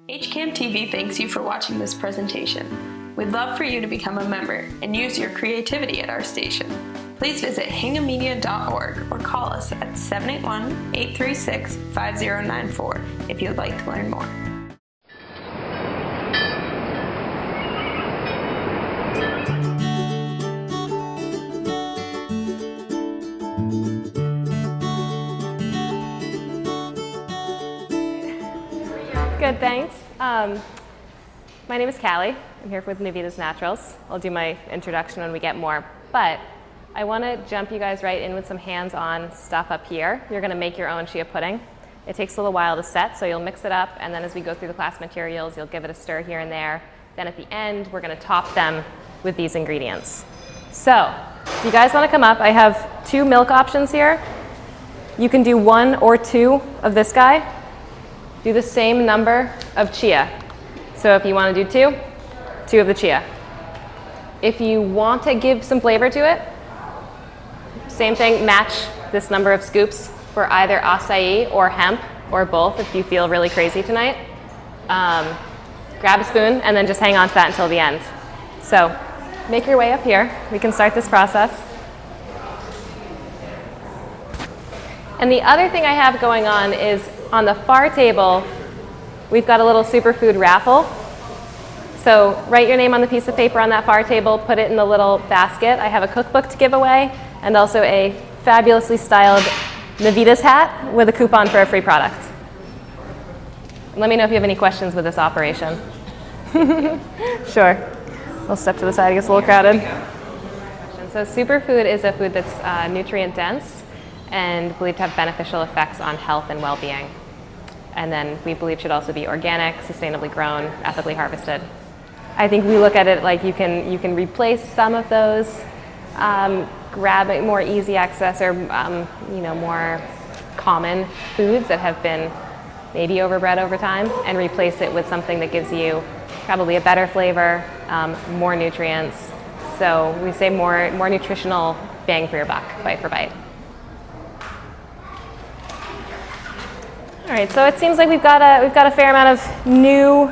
HCAM TV thanks you for watching this presentation. We'd love for you to become a member and use your creativity at our station. Please visit hinghammedia.org or call us at 781-836-5094 if you'd like to learn more. Good, thanks. My name is Callie. I'm here with Navitas Naturals. I'll do my introduction when we get more, but I want to jump you guys right in with some hands-on stuff up here. You're going to make your own chia pudding. It takes a little while to set, so you'll mix it up, and then as we go through the class materials, you'll give it a stir here and there. Then at the end, we're going to top them with these ingredients. So, if you guys want to come up, I have 2 milk options here. You can do 1 or 2 of this guy. Do the same number of chia. So if you want to do 2 of the chia. If you want to give some flavor to it, same thing, match this number of scoops for either acai or hemp or both if you feel really crazy tonight. Grab a spoon and then just hang on to that until the end. So make your way up here. We can start this process. And the other thing I have going on is on the far table, we've got a little superfood raffle. So write your name on the piece of paper on that far table, put it in the little basket. I have a cookbook to give away and also a fabulously styled Navitas hat with a coupon for a free product. Let me know if you have any questions with this operation. Sure. We'll step to the side, it gets a little crowded. So superfood is a food that's nutrient dense and believed to have beneficial effects on health and well-being. And then we believe should also be organic, sustainably grown, ethically harvested. I think we look at it like you can replace some of those, grab more easy access or more common foods that have been maybe overbred over time and replace it with something that gives you probably a better flavor, more nutrients. So we say more nutritional bang for your buck, bite for bite. All right, so it seems like we've got a fair amount of new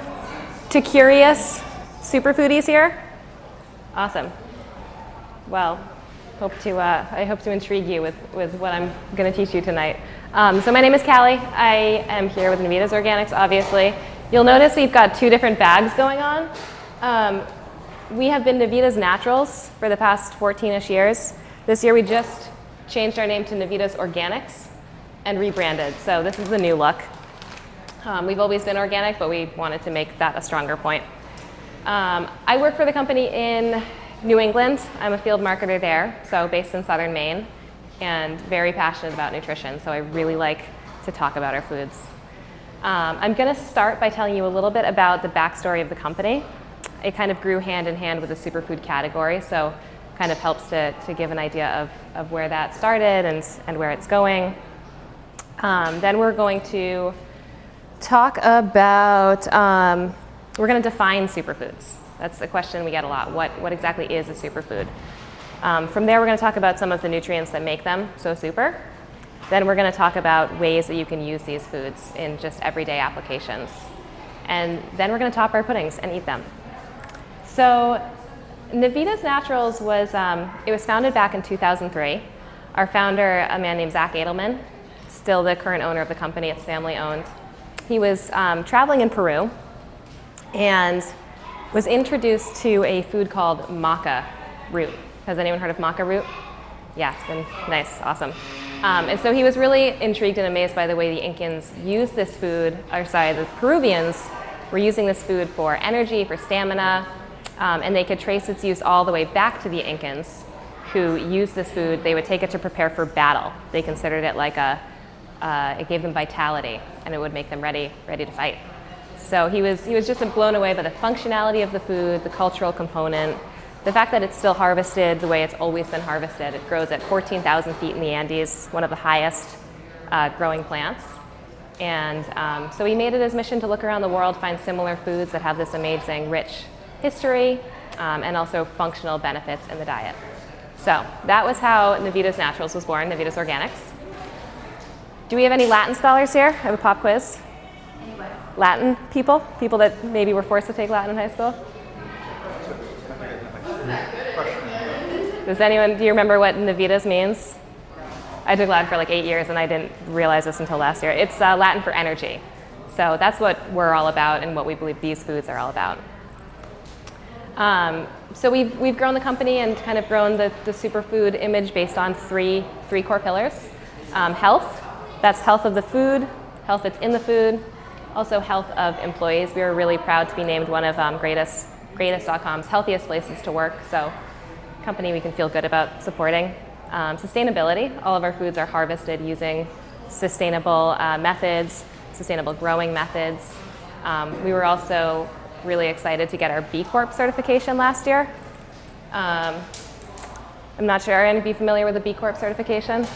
to curious superfoodies here. Awesome. Well, I hope to intrigue you with what I'm going to teach you tonight. So my name is Callie. I am here with Navitas Organics, obviously. You'll notice we've got 2 different bags going on. We have been Navitas Naturals for the past 14-ish years. This year we just changed our name to Navitas Organics and rebranded. So this is the new look. We've always been organic, but we wanted to make that a stronger point. I work for the company in New England. I'm a field marketer there, so based in southern Maine, and very passionate about nutrition, so I really like to talk about our foods. I'm gonna start by telling you a little bit about the backstory of the company. It kind of grew hand in hand with the superfood category, so kind of helps to give an idea of where that started and where it's going. Then we're going to talk about, we're going to define superfoods. That's a question we get a lot. What exactly is a superfood? From there, we're going to talk about some of the nutrients that make them so super. Then we're going to talk about ways that you can use these foods in just everyday applications. And then we're going to top our puddings and eat them. So Navitas Naturals was founded back in 2003. Our founder, a man named Zach Edelman, still the current owner of the company, it's family owned. He was traveling in Peru and was introduced to a food called maca root. Has anyone heard of maca root? Yeah, it's been nice, awesome. And so he was really intrigued and amazed by the way the Incans used this food, the Peruvians were using this food for energy, for stamina, and they could trace its use all the way back to the Incans who used this food. They would take it to prepare for battle. They considered it like it gave them vitality and it would make them ready to fight. So he was just blown away by the functionality of the food, the cultural component, the fact that it's still harvested the way it's always been harvested. It grows at 14,000 feet in the Andes, one of the highest growing plants. And so he made it his mission to look around the world, find similar foods that have this amazing, rich history and also functional benefits in the diet. So that was how Navitas Naturals was born, Navitas Organics. Do we have any Latin scholars here? I have a pop quiz. Anyway. Latin people that maybe were forced to take Latin in high school? Do you remember what Navitas means? I took Latin for like 8 years and I didn't realize this until last year. It's Latin for energy. So that's what we're all about and what we believe these foods are all about. So we've grown the company and kind of grown the superfood image based on three core pillars. Health, that's health of the food, health that's in the food, also health of employees. We were really proud to be named one of Greatest.com's healthiest places to work, so company we can feel good about supporting. Sustainability, all of our foods are harvested using sustainable methods, sustainable growing methods. We were also really excited to get our B Corp certification last year. I'm not sure, are any of you familiar with the B Corp certification?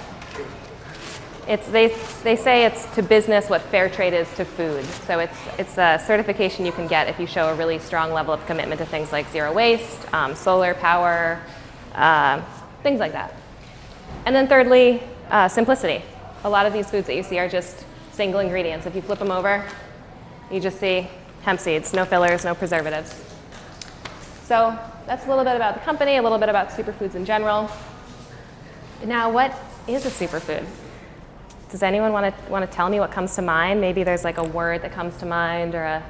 They say it's to business what fair trade is to food. So it's a certification you can get if you show a really strong level of commitment to things like zero waste, solar power, things like that. And then thirdly, simplicity. A lot of these foods that you see are just single ingredients. If you flip them over, you just see hemp seeds, no fillers, no preservatives. So that's a little bit about the company, a little bit about superfoods in general. Now, what is a superfood? Does anyone want to tell me what comes to mind? Maybe there's like a word that comes to mind or a...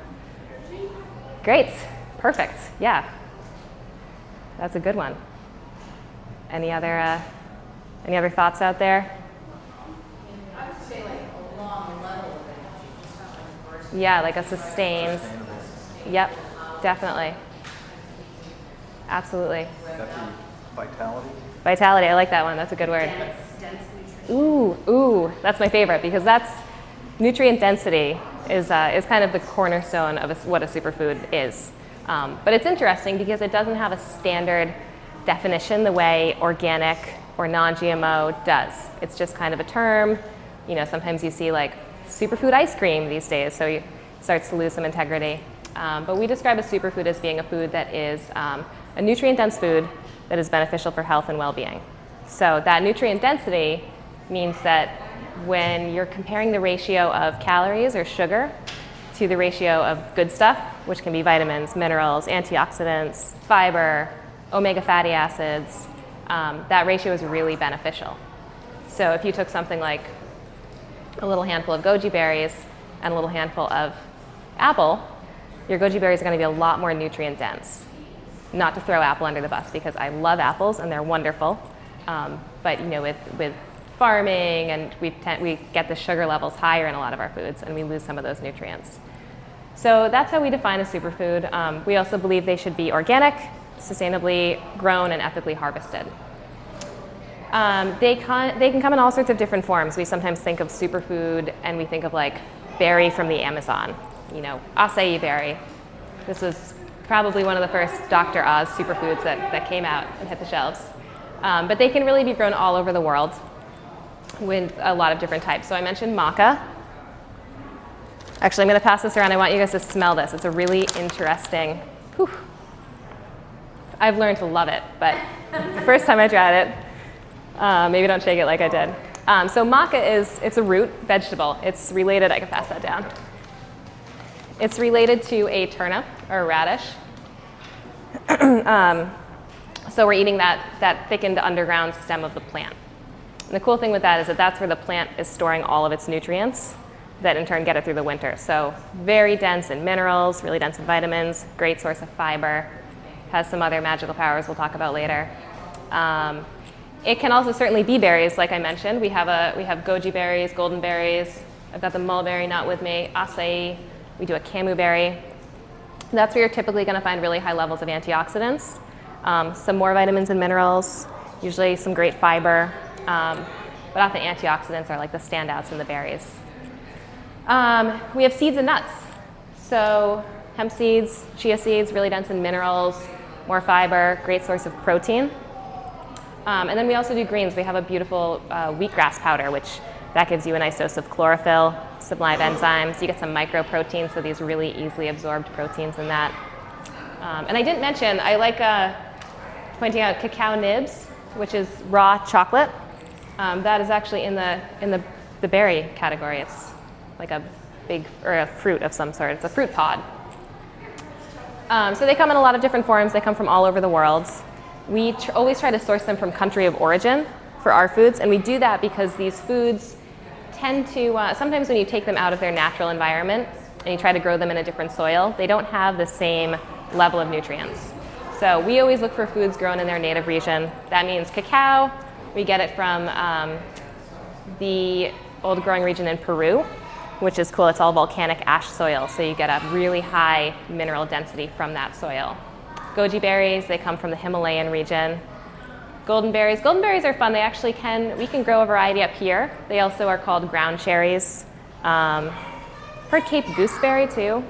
Great, perfect, yeah. That's a good one. Any other thoughts out there? I would say like a long level of energy. Yeah, like a sustained. Yep, definitely. Absolutely. Vitality? Vitality, I like that one. That's a good word. Dense nutrition. Ooh, that's my favorite because that's nutrient density is kind of the cornerstone of what a superfood is. But it's interesting because it doesn't have a standard definition the way organic or non-GMO does. It's just kind of a term. You know, sometimes you see like superfood ice cream these days, so it starts to lose some integrity. But we describe a superfood as being a food that is a nutrient-dense food that is beneficial for health and well-being. So that nutrient density means that when you're comparing the ratio of calories or sugar to the ratio of good stuff, which can be vitamins, minerals, antioxidants, fiber, omega fatty acids, that ratio is really beneficial. So if you took something like a little handful of goji berries and a little handful of apple, your goji berries are going to be a lot more nutrient dense. Not to throw apple under the bus because I love apples and they're wonderful, but you know, with farming and we get the sugar levels higher in a lot of our foods and we lose some of those nutrients. So that's how we define a superfood. We also believe they should be organic, sustainably grown, and ethically harvested. They can come in all sorts of different forms. We sometimes think of superfood and we think of like berry from the Amazon, you know, acai berry. This was probably one of the first Dr. Oz superfoods that came out and hit the shelves. But they can really be grown all over the world with a lot of different types. So I mentioned maca. Actually, I'm going to pass this around. I want you guys to smell this. It's a really interesting, I've learned to love it, but the first time I tried it, maybe don't shake it like I did. So maca it's a root vegetable. It's related, I can pass that down. It's related to a turnip or a radish. So we're eating that thickened underground stem of the plant. And the cool thing with that is that that's where the plant is storing all of its nutrients that in turn get it through the winter. So very dense in minerals, really dense in vitamins, great source of fiber, has some other magical powers we'll talk about later. It can also certainly be berries, like I mentioned. We have goji berries, golden berries. I've got the mulberry nut with me, acai. We do a camu berry. That's where you're typically going to find really high levels of antioxidants, some more vitamins and minerals, usually some great fiber, but often antioxidants are like the standouts in the berries. We have seeds and nuts. So hemp seeds, chia seeds, really dense in minerals, more fiber, great source of protein. And then we also do greens. We have a beautiful wheatgrass powder, which that gives you a nice dose of chlorophyll, some live enzymes. You get some microproteins, so these really easily absorbed proteins in that. And I didn't mention, I like pointing out cacao nibs, which is raw chocolate. That is actually in the berry category. It's like a or a fruit of some sort. It's a fruit pod. So they come in a lot of different forms. They come from all over the world. We always try to source them from country of origin for our foods, and we do that because these foods tend to, sometimes when you take them out of their natural environment and you try to grow them in a different soil, they don't have the same level of nutrients. So we always look for foods grown in their native region. That means cacao. We get it from the old growing region in Peru, which is cool. It's all volcanic ash soil, so you get a really high mineral density from that soil. Goji berries, they come from the Himalayan region. Golden berries are fun. We can grow a variety up here. They also are called ground cherries. Heard Cape gooseberry too,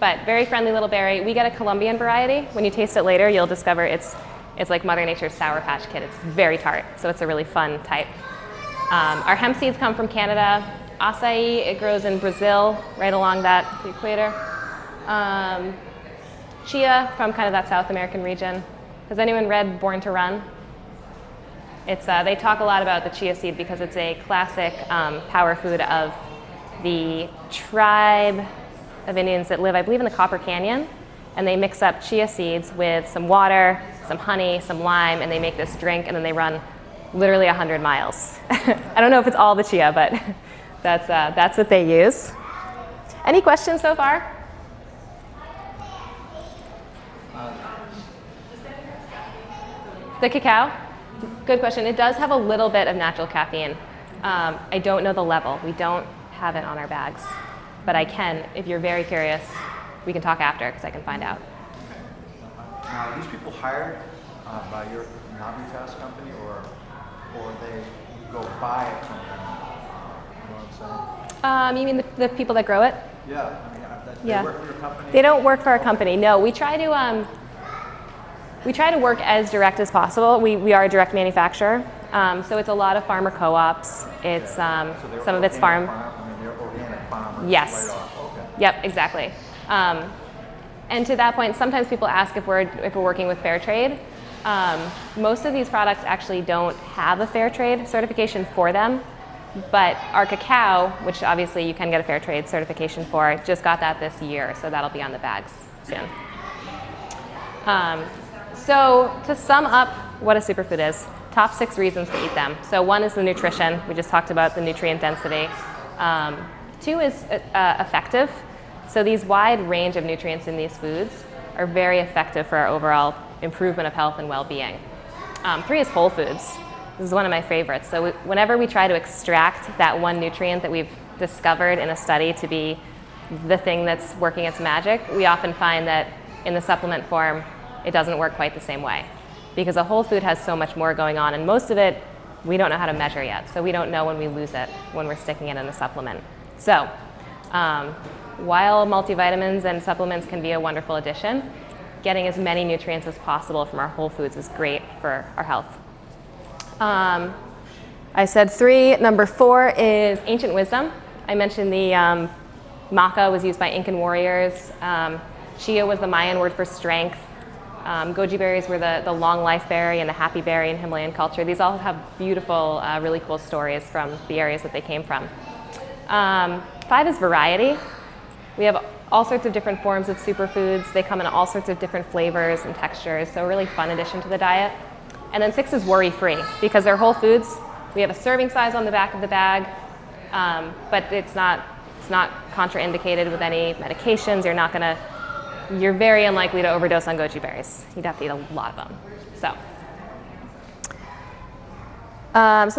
but very friendly little berry. We get a Colombian variety. When you taste it later, you'll discover it's like Mother Nature's Sour Patch Kid. It's very tart, so it's a really fun type. Our hemp seeds come from Canada. Acai, it grows in Brazil, right along the equator. Chia from kind of that South American region. Has anyone read Born to Run? They talk a lot about the chia seed because it's a classic power food of the tribe of Indians that live, I believe, in the Copper Canyon. And they mix up chia seeds with some water, some honey, some lime, and they make this drink, and then they run literally 100 miles. I don't know if it's all the chia, but that's what they use. Any questions so far? The cacao? Good question. It does have a little bit of natural caffeine. I don't know the level. We don't have it on our bags. But I can, if you're very curious, we can talk after because I can find out. Now, are these people hired by your Navitas company or they go buy it from them? You know what I'm saying? You mean the people that grow it? Yeah. They Yeah. work for your company? They don't work for our company. No, we try to work as direct as possible. We are a direct manufacturer, so it's a lot of farmer co-ops. It's So they're some of it's farm. they're organic farmers. Yes. Right off. Okay. Yep, exactly. And to that point, sometimes people ask if we're working with fair trade. Most of these products actually don't have a fair trade certification for them, but our cacao, which obviously you can get a fair trade certification for, just got that this year, so that'll be on the bags soon. So to sum up what a superfood is, top 6 reasons to eat them. So 1 is the nutrition. We just talked about the nutrient density. 2 is effective. So these wide range of nutrients in these foods are very effective for our overall improvement of health and well-being. 3 is whole foods. This is one of my favorites. So whenever we try to extract that one nutrient that we've discovered in a study to be the thing that's working its magic, we often find that in the supplement form, it doesn't work quite the same way. Because a whole food has so much more going on, and most of it we don't know how to measure yet. So we don't know when we lose it when we're sticking it in a supplement. So while multivitamins and supplements can be a wonderful addition, getting as many nutrients as possible from our whole foods is great for our health. I said 3. Number 4 is ancient wisdom. I mentioned the maca was used by Incan warriors. Chia was the Mayan word for strength. Goji berries were the long life berry and the happy berry in Himalayan culture. These all have beautiful, really cool stories from the areas that they came from. 5 is variety. We have all sorts of different forms of superfoods. They come in all sorts of different flavors and textures, so a really fun addition to the diet. And then 6 is worry-free, because they're whole foods. We have a serving size on the back of the bag, but it's not contraindicated with any medications. You're very unlikely to overdose on goji berries. You'd have to eat a lot of them. So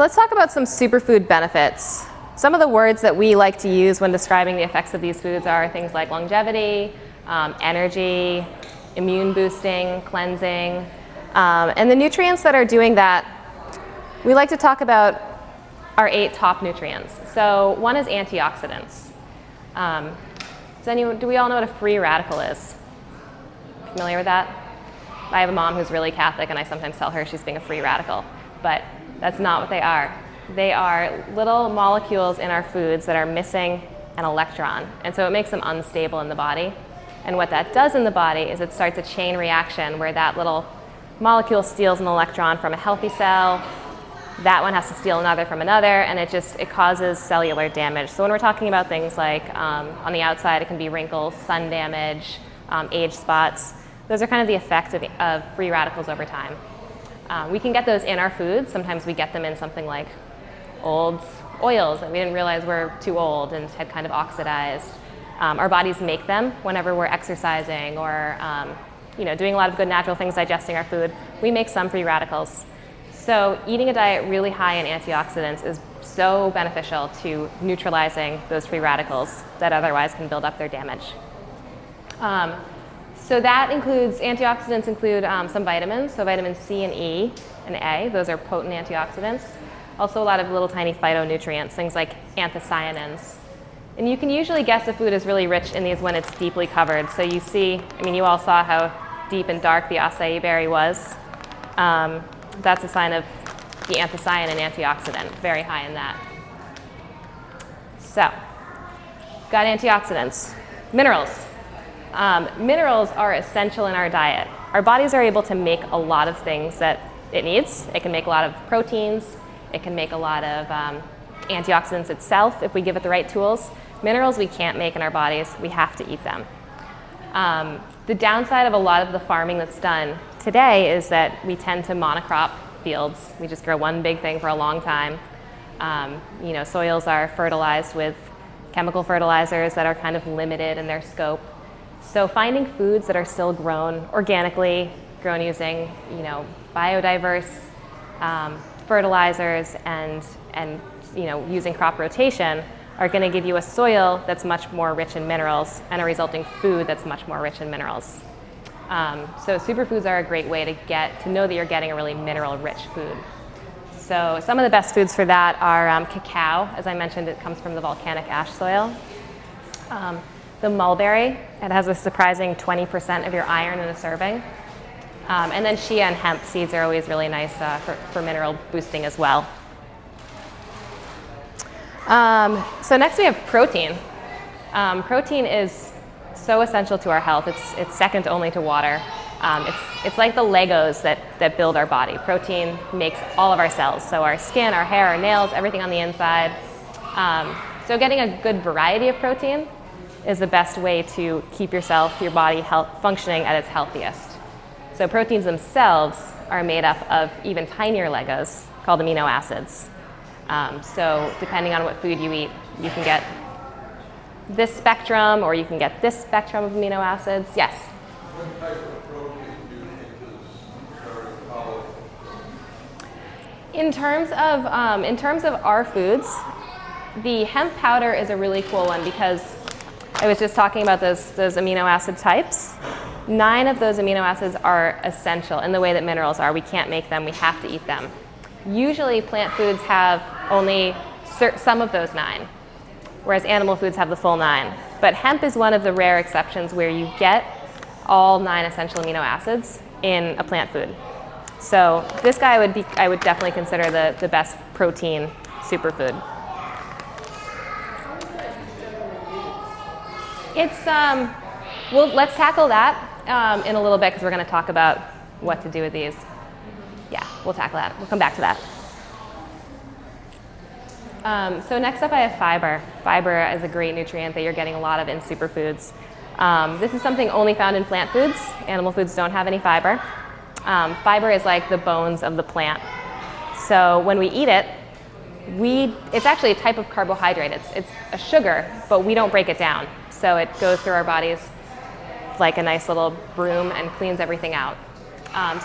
let's talk about some superfood benefits. Some of the words that we like to use when describing the effects of these foods are things like longevity, energy, immune boosting, cleansing. And the nutrients that are doing that, we like to talk about our 8 top nutrients. So 1 is antioxidants. Do we all know what a free radical is? Familiar with that? I have a mom who's really Catholic, and I sometimes tell her she's being a free radical, but that's not what they are. They are little molecules in our foods that are missing an electron, and so it makes them unstable in the body. And what that does in the body is it starts a chain reaction where that little molecule steals an electron from a healthy cell, That one has to steal another from another, and it causes cellular damage. So when we're talking about things like on the outside, it can be wrinkles, sun damage, age spots. Those are kind of the effect of free radicals over time. We can get those in our foods. Sometimes we get them in something like old oils that we didn't realize were too old and had kind of oxidized. Our bodies make them whenever we're exercising or doing a lot of good natural things, digesting our food. We make some free radicals. So eating a diet really high in antioxidants is so beneficial to neutralizing those free radicals that otherwise can build up their damage. So that includes, antioxidants include some vitamins, so vitamins C and E and A, those are potent antioxidants. Also a lot of little tiny phytonutrients, things like anthocyanins. And you can usually guess a food is really rich in these when it's deeply covered. So you see, you all saw how deep and dark the acai berry was. That's a sign of the anthocyanin antioxidant, very high in that. So, got antioxidants. Minerals. Minerals are essential in our diet. Our bodies are able to make a lot of things that it needs. It can make a lot of proteins. It can make a lot of antioxidants itself if we give it the right tools. Minerals we can't make in our bodies. We have to eat them. The downside of a lot of the farming that's done today is that we tend to monocrop fields. We just grow one big thing for a long time. Soils are fertilized with chemical fertilizers that are kind of limited in their scope. So finding foods that are still grown organically, grown using biodiverse fertilizers and using crop rotation are going to give you a soil that's much more rich in minerals and a resulting food that's much more rich in minerals. So superfoods are a great way to know that you're getting a really mineral-rich food. So some of the best foods for that are cacao. As I mentioned, it comes from the volcanic ash soil. The mulberry, it has a surprising 20% of your iron in a serving. And then chia and hemp seeds are always really nice for mineral boosting as well. So next we have protein. Protein is so essential to our health. It's second only to water. It's like the Legos that build our body. Protein makes all of our cells, so our skin, our hair, our nails, everything on the inside. So getting a good variety of protein is the best way to keep your body functioning at its healthiest. So proteins themselves are made up of even tinier Legos called amino acids. So depending on what food you eat, you can get this spectrum or you can get this spectrum of amino acids. Yes? What type of protein do you think is very powerful? In terms of our foods, the hemp powder is a really cool one because I was just talking about those amino acid types. 9 of those amino acids are essential in the way that minerals are. We can't make them, we have to eat them. Usually plant foods have only some of those 9, whereas animal foods have the full 9. But hemp is one of the rare exceptions where you get all 9 essential amino acids in a plant food. So this guy I would definitely consider the best protein superfood. Let's tackle that in a little bit because we're going to talk about what to do with these. Yeah, we'll tackle that. We'll come back to that. So next up I have fiber. Fiber is a great nutrient that you're getting a lot of in superfoods. This is something only found in plant foods. Animal foods don't have any fiber. Fiber is like the bones of the plant. So when we eat it, it's actually a type of carbohydrate. It's a sugar, but we don't break it down. So it goes through our bodies like a nice little broom and cleans everything out.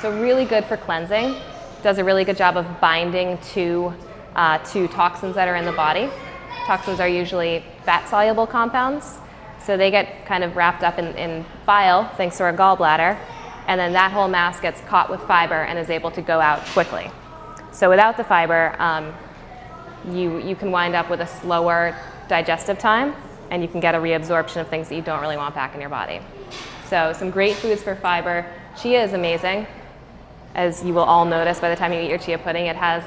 So really good for cleansing. Does a really good job of binding to toxins that are in the body. Toxins are usually fat-soluble compounds. So they get kind of wrapped up in bile, thanks to our gallbladder. And then that whole mass gets caught with fiber and is able to go out quickly. So without the fiber, you can wind up with a slower digestive time, and you can get a reabsorption of things that you don't really want back in your body. So some great foods for fiber. Chia is amazing. As you will all notice by the time you eat your chia pudding, it has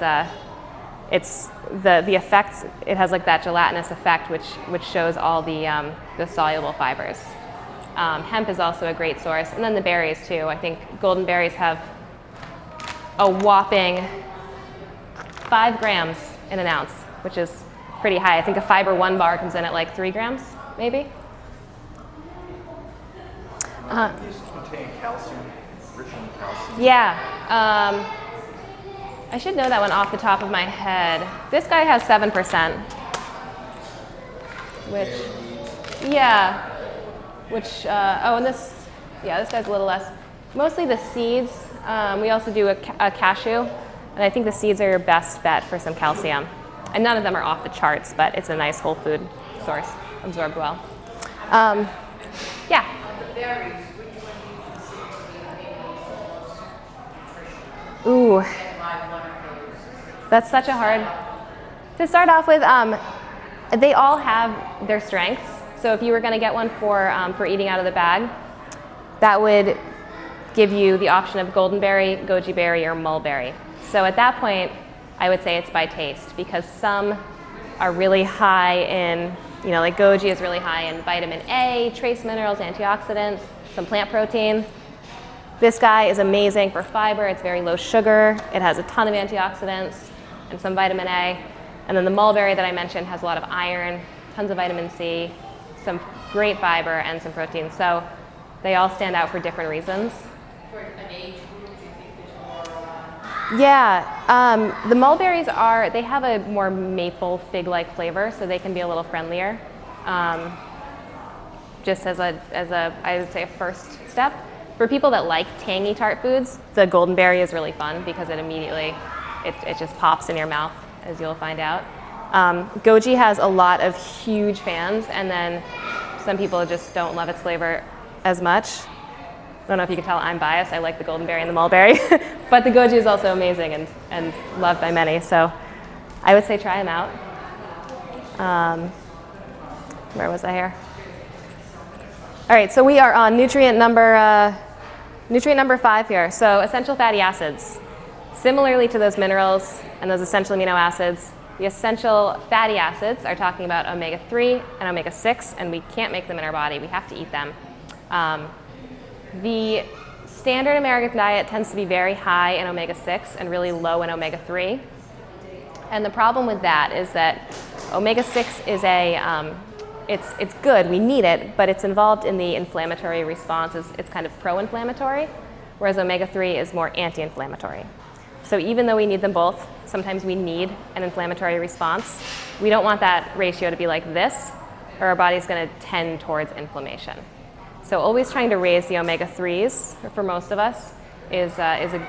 the effect. It has like that gelatinous effect, which shows all the soluble fibers. Hemp is also a great source, and then the berries too. I think golden berries have a whopping 5 grams in an ounce, which is pretty high. I think a Fiber One bar comes in at like 3 grams, maybe. These contain calcium, rich in calcium. Yeah. I should know that one off the top of my head. This guy has 7%, which, yeah, which, and this guy's a little less. Mostly the seeds. We also do a cashew, and I think the seeds are your best bet for some calcium. And none of them are off the charts, but it's a nice whole food source, absorbed well. Yeah. The berries, which one do you consider to be maybe the most nutritional? Ooh. And why one of those? That's such a hard. To start off with, they all have their strengths. So if you were going to get one for eating out of the bag, that would give you the option of golden berry, goji berry, or mulberry. So at that point, I would say it's by taste, because some are really high in, like goji is really high in vitamin A, trace minerals, antioxidants, some plant protein. This guy is amazing for fiber. It's very low sugar. It has a ton of antioxidants and some vitamin A. And then the mulberry that I mentioned has a lot of iron, tons of vitamin C, some great fiber, and some protein. So they all stand out for different reasons. For an age group, do you think there's more? Yeah, the mulberries they have a more maple fig-like flavor, so they can be a little friendlier. Just as I would say a first step. For people that like tangy tart foods, the golden berry is really fun because it immediately, it just pops in your mouth, as you'll find out. Goji has a lot of huge fans, and then some people just don't love its flavor as much. I don't know if you can tell I'm biased. I like the golden berry and the mulberry, but the goji is also amazing and loved by many. So I would say try them out. Where was I here? All right, so we are on nutrient number 5 here. So essential fatty acids. Similarly to those minerals and those essential amino acids, the essential fatty acids are talking about omega-3 and omega-6, and we can't make them in our body. We have to eat them. The standard American diet tends to be very high in omega-6 and really low in omega-3. And the problem with that is that omega-6 is it's good, we need it, but it's involved in the inflammatory response. It's kind of pro-inflammatory, whereas omega-3 is more anti-inflammatory. So even though we need them both, sometimes we need an inflammatory response. We don't want that ratio to be like this, or our body's going to tend towards inflammation. So always trying to raise the omega-3s for most of us is a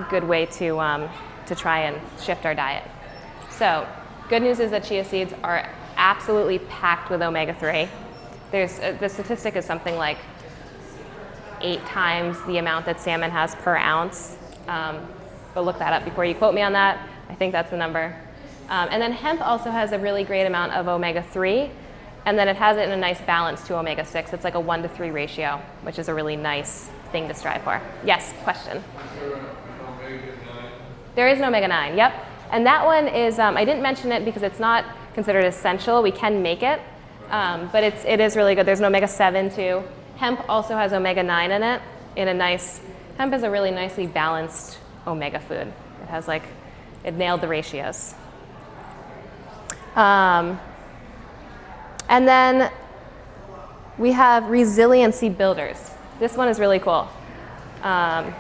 good way to try and shift our diet. So good news is that chia seeds are absolutely packed with omega-3. The statistic is something like 8 times the amount that salmon has per ounce. But look that up before you quote me on that. I think that's the number. And then hemp also has a really great amount of omega-3. And then it has it in a nice balance to omega-6. It's like a 1-to-3 ratio, which is a really nice thing to strive for. Yes, question? Is there an omega-9? There is an omega-9, yep. And that one is, I didn't mention it because it's not considered essential. We can make it, but it is really good. There's an omega-7 too. Hemp also has omega-9 in it. Hemp is a really nicely balanced omega food. It nailed the ratios. And then we have resiliency builders. This one is really cool. Said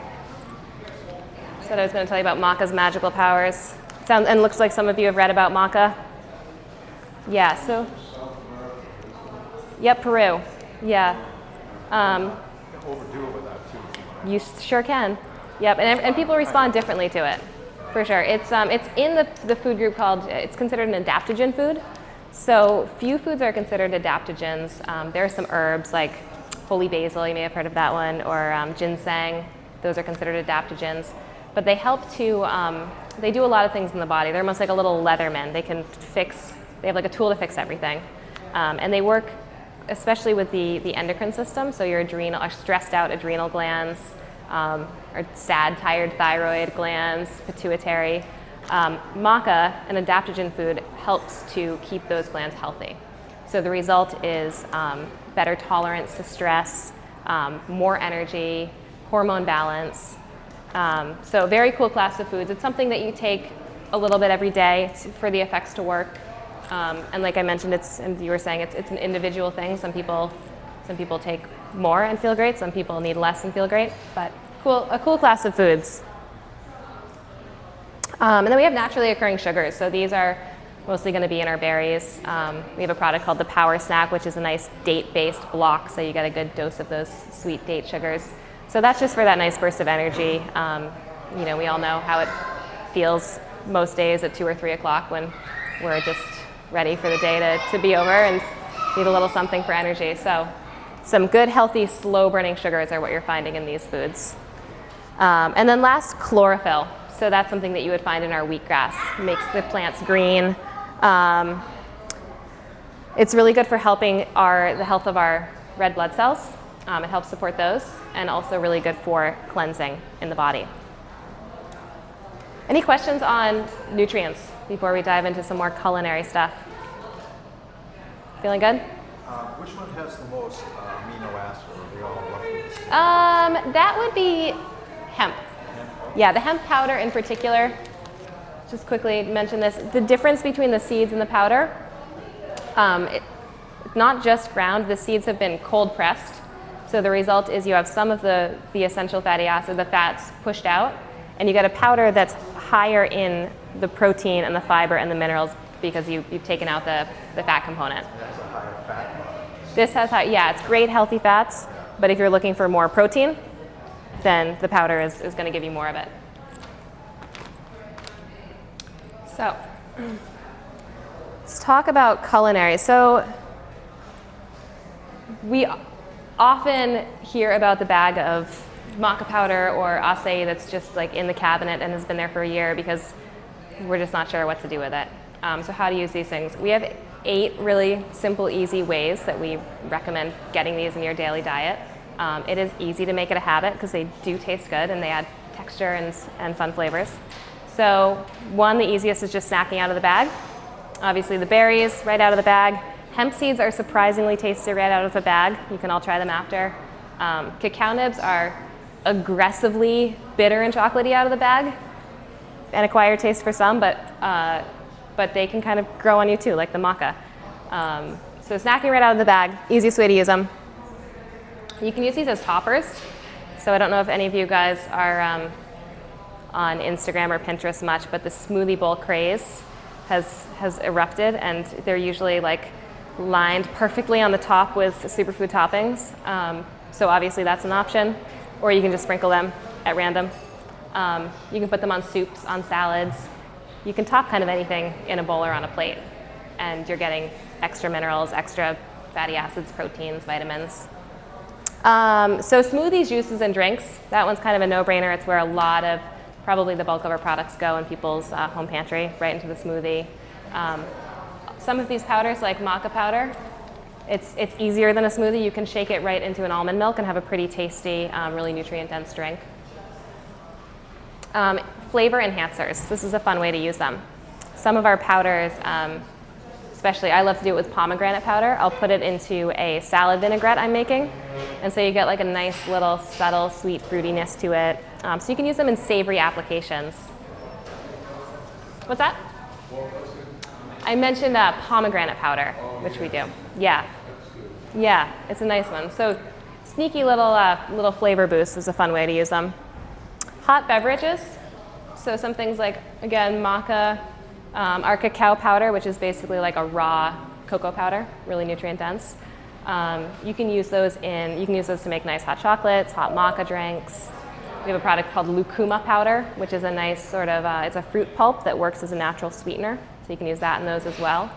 I was going to tell you about maca's magical powers. And looks like some of you have read about maca. Yeah, so. Yep, Peru. Yeah. Overdo it with that too. You sure can. Yep, and people respond differently to it, for sure. It's in the food group it's considered an adaptogen food. So few foods are considered adaptogens. There are some herbs like holy basil, you may have heard of that one, or ginseng. Those are considered adaptogens. But they help they do a lot of things in the body. They're almost like a little Leatherman. They have like a tool to fix everything. And they work especially with the endocrine system, so your stressed out adrenal glands, or sad, tired thyroid glands, pituitary. Maca, an adaptogen food, helps to keep those glands healthy. So the result is better tolerance to stress, more energy, hormone balance. So very cool class of foods. It's something that you take a little bit every day for the effects to work. And like I mentioned, and you were saying, it's an individual thing. Some people take more and feel great. Some people need less and feel great. But a cool class of foods. And then we have naturally occurring sugars. So these are mostly going to be in our berries. We have a product called the Power Snack, which is a nice date-based block, so you get a good dose of those sweet date sugars. So that's just for that nice burst of energy. We all know how it feels most days at 2 or 3 o'clock when we're just ready for the day to be over and need a little something for energy. So some good, healthy, slow-burning sugars are what you're finding in these foods. And then last, chlorophyll. So that's something that you would find in our wheatgrass. It makes the plants green. It's really good for helping the health of our red blood cells. It helps support those, and also really good for cleansing in the body. Any questions on nutrients before we dive into some more culinary stuff? Feeling good? Which one has the most amino acids? Are they all roughly the same? That would be hemp. Yeah, the hemp powder in particular. Just quickly mention this. The difference between the seeds and the powder, not just ground, the seeds have been cold pressed. So the result is you have some of the essential fatty acid, the fats pushed out, and you get a powder that's higher in the protein and the fiber and the minerals because you've taken out the fat component. It has a higher fat content. This has it's great healthy fats, but if you're looking for more protein, then the powder is going to give you more of it. So let's talk about culinary. So we often hear about the bag of maca powder or acai that's just like in the cabinet and has been there for a year because we're just not sure what to do with it. So how to use these things. We have 8 really simple, easy ways that we recommend getting these in your daily diet. It is easy to make it a habit because they do taste good and they add texture and fun flavors. So the easiest is just snacking out of the bag. Obviously the berries right out of the bag. Hemp seeds are surprisingly tasty right out of the bag. You can all try them after. Cacao nibs are aggressively bitter and chocolatey out of the bag. An acquired taste for some, but they can kind of grow on you too, like the maca. So snacking right out of the bag, easiest way to use them. You can use these as toppers. So I don't know if any of you guys are on Instagram or Pinterest much, but the smoothie bowl craze has erupted, and they're usually like lined perfectly on the top with superfood toppings. So obviously that's an option, or you can just sprinkle them at random. You can put them on soups, on salads. You can top kind of anything in a bowl or on a plate, and you're getting extra minerals, extra fatty acids, proteins, vitamins. So smoothies, juices, and drinks, that one's kind of a no-brainer. It's where a lot of, probably the bulk of our products go in people's home pantry, right into the smoothie. Some of these powders, like maca powder, it's easier than a smoothie. You can shake it right into an almond milk and have a pretty tasty, really nutrient-dense drink. Flavor enhancers. This is a fun way to use them. Some of our powders, especially I love to do it with pomegranate powder. I'll put it into a salad vinaigrette I'm making. And so you get like a nice little subtle sweet fruitiness to it. So you can use them in savory applications. What's that? I mentioned pomegranate powder, which we do. Yeah. Yeah, it's a nice one. So sneaky little flavor boost is a fun way to use them. Hot beverages. So some things like, again, maca, our cacao powder, which is basically like a raw cocoa powder, really nutrient dense. You can use those to make nice hot chocolates, hot maca drinks. We have a product called lucuma powder, which is a nice sort of, it's a fruit pulp that works as a natural sweetener. So you can use that in those as well.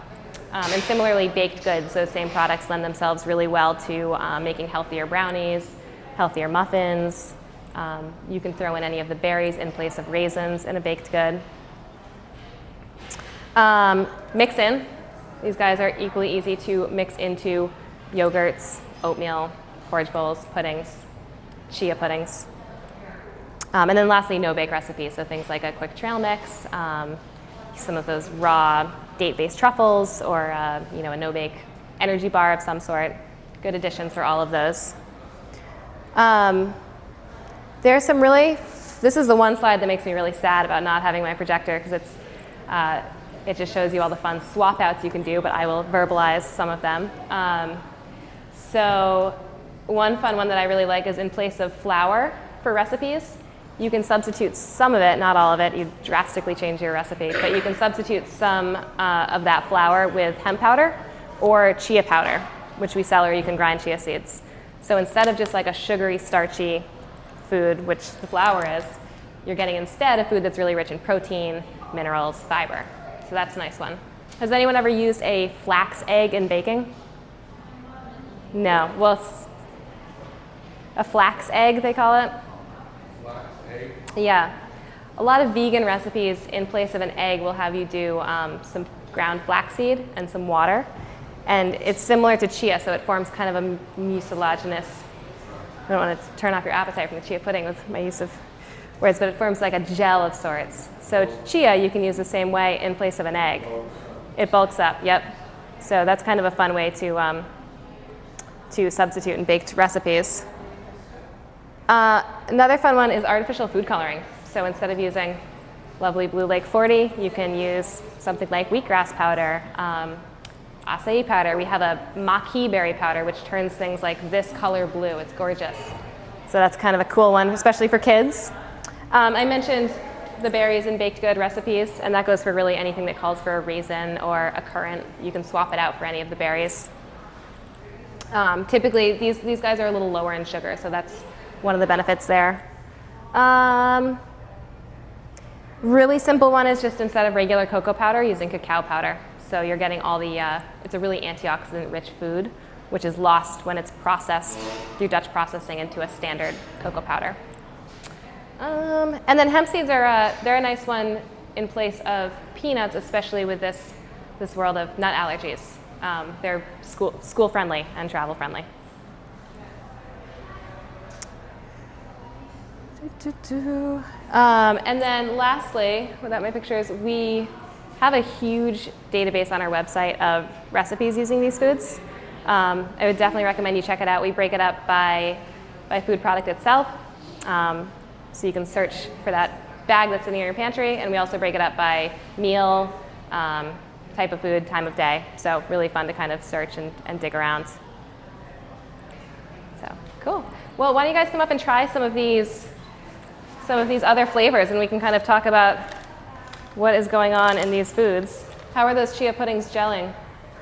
And similarly, baked goods, those same products lend themselves really well to making healthier brownies, healthier muffins. You can throw in any of the berries in place of raisins in a baked good. Mix in. These guys are equally easy to mix into yogurts, oatmeal, porridge bowls, puddings, chia puddings. And then lastly, no-bake recipes, so things like a quick trail mix, some of those raw date-based truffles, or a no-bake energy bar of some sort. Good additions for all of those. There's some this is the one slide that makes me really sad about not having my projector, because It just shows you all the fun swap outs you can do, but I will verbalize some of them. So one fun one that I really like is in place of flour for recipes, you can substitute some of it, not all of it, you drastically change your recipe, but you can substitute some of that flour with hemp powder or chia powder, which we sell, or you can grind chia seeds. So instead of just like a sugary, starchy food, which the flour is, you're getting instead a food that's really rich in protein, minerals, fiber. So that's a nice one. Has anyone ever used a flax egg in baking? No. Well, a flax egg, they call it. Flax egg? Yeah. A lot of vegan recipes, in place of an egg, will have you do some ground flaxseed and some water. And it's similar to chia, so it forms kind of a mucilaginous, I don't want to turn off your appetite from the chia pudding with my use of words, but it forms like a gel of sorts. So chia you can use the same way in place of an egg. It bulks up, yep. So that's kind of a fun way to substitute in baked recipes. Another fun one is artificial food coloring. So instead of using lovely Blue Lake 40, you can use something like wheatgrass powder, acai powder. We have a maqui berry powder, which turns things like this color blue. It's gorgeous. So that's kind of a cool one, especially for kids. I mentioned the berries in baked good recipes, and that goes for really anything that calls for a raisin or a currant. You can swap it out for any of the berries. Typically, these guys are a little lower in sugar, so that's one of the benefits there. Really simple one is just instead of regular cocoa powder, using cacao powder. So you're getting all the, it's a really antioxidant-rich food, which is lost when it's processed through Dutch processing into a standard cocoa powder. And then hemp seeds are they're a nice one in place of peanuts, especially with this world of nut allergies. They're school friendly and travel friendly. And then lastly, without my pictures, we have a huge database on our website of recipes using these foods. I would definitely recommend you check it out. We break it up by food product itself. So you can search for that bag that's sitting in your pantry, and we also break it up by meal, type of food, time of day. So really fun to kind of search and dig around. So cool. Well, why don't you guys come up and try some of these other flavors, and we can kind of talk about what is going on in these foods. How are those chia puddings gelling?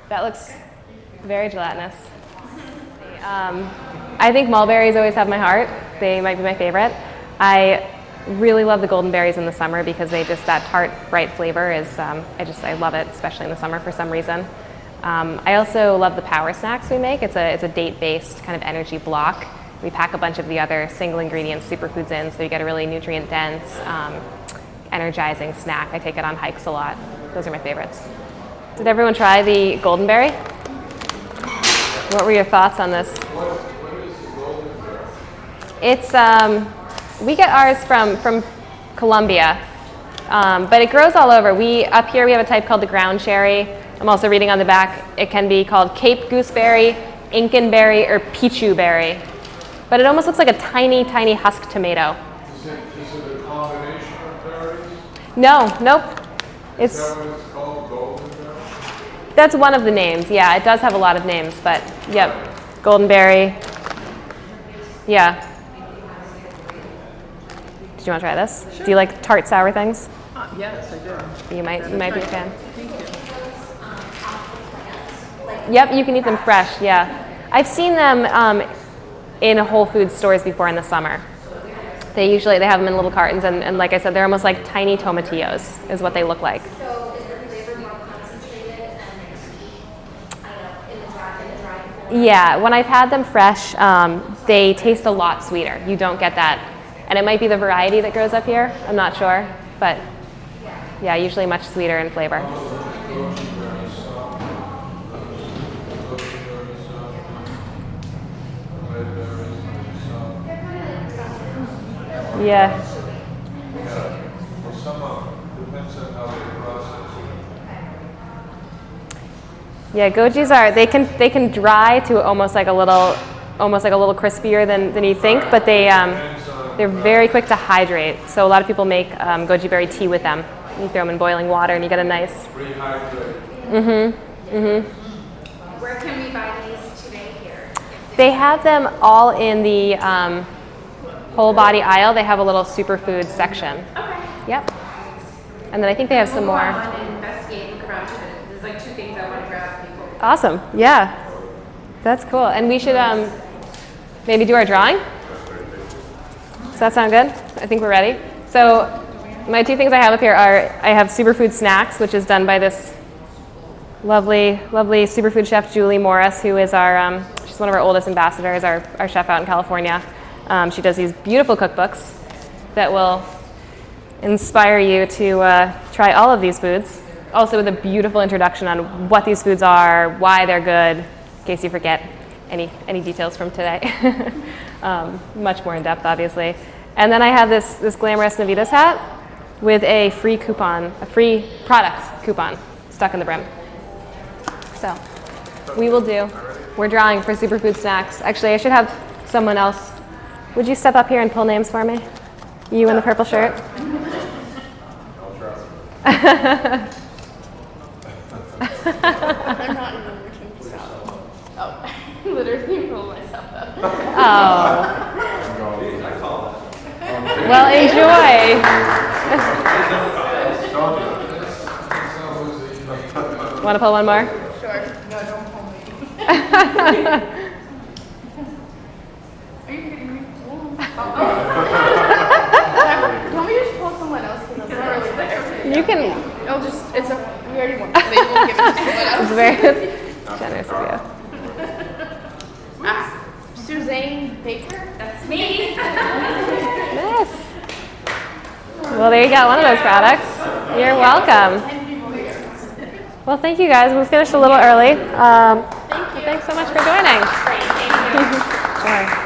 That looks very gelatinous. I think mulberries always have my heart. They might be my favorite. I really love the golden berries in the summer because that tart, bright flavor is, I love it, especially in the summer for some reason. I also love the power snacks we make. It's a date-based kind of energy block. We pack a bunch of the other single ingredient superfoods in, so you get a really nutrient dense, energizing snack. I take it on hikes a lot. Those are my favorites. Did everyone try the golden berry? What were your thoughts on this? What is the golden berry? It's, we get ours from Colombia, but it grows all over. Up here we have a type called the ground cherry. I'm also reading on the back, it can be called Cape gooseberry, Incan berry, or Pichu berry. But it almost looks like a tiny, tiny husk tomato. Is it a combination of berries? No, nope. Is that what it's called, golden berry? That's one of the names. Yeah, it does have a lot of names, but yep, golden berry. Yeah. Did you want to try this? Sure. Do you like tart, sour things? Yes, I do. You might be a fan. Thank you. Yep, you can eat them fresh. Yeah, I've seen them in Whole Foods stores before in the summer. They have them in little cartons, and like I said, they're almost like tiny tomatillos, is what they look like. So is the flavor more concentrated and, I don't know, in the dry form? Yeah, when I've had them fresh, they taste a lot sweeter. You don't get that. And it might be the variety that grows up here. I'm not sure. But yeah, usually much sweeter in flavor. Yeah. Well, some depends on how they process it. Yeah, gojis they can dry to almost like a little crispier than you think, but they're very quick to hydrate. So a lot of people make goji berry tea with them. You throw them in boiling water and you get a nice. Rehydrate. Where can we buy these today here? They have them all in the whole body aisle. They have a little superfood section. Okay. Yep. And then I think they have some We'll go more. on and investigate and look around too. There's like 2 things I want to grab people. Awesome. Yeah. That's cool. And we should maybe do our drawing. Does that sound good? I think we're ready. So my 2 things I have up here are I have Superfood Snacks, which is done by this lovely, lovely superfood chef, Julie Morris, who is our, she's one of our oldest ambassadors, our chef out in California. She does these beautiful cookbooks that will inspire you to try all of these foods. Also with a beautiful introduction on what these foods are, why they're good, in case you forget any details from today. Much more in depth, obviously. And then I have this glamorous Navitas hat with a free coupon, a free product coupon stuck in the brim. So we will do. We're drawing for Superfood Snacks. Actually, I should have someone else. Would you step up here and pull names for me? You in the purple shirt. I'm not even working, so. Oh, I literally rolled myself up. Oh. Well, enjoy. Want to pull one more? Sure. No, don't pull me. Are you kidding me? Can we just pull someone else? Because I'm not really there. You can. I'll just, we already won. They will give it to someone else. It's very generous of you. Suzanne Baker? That's me. Nice. Well, there you go. One of those products. You're welcome. Well, thank you guys. We finished a little early. Thanks so much for joining. Great, thank you. All right.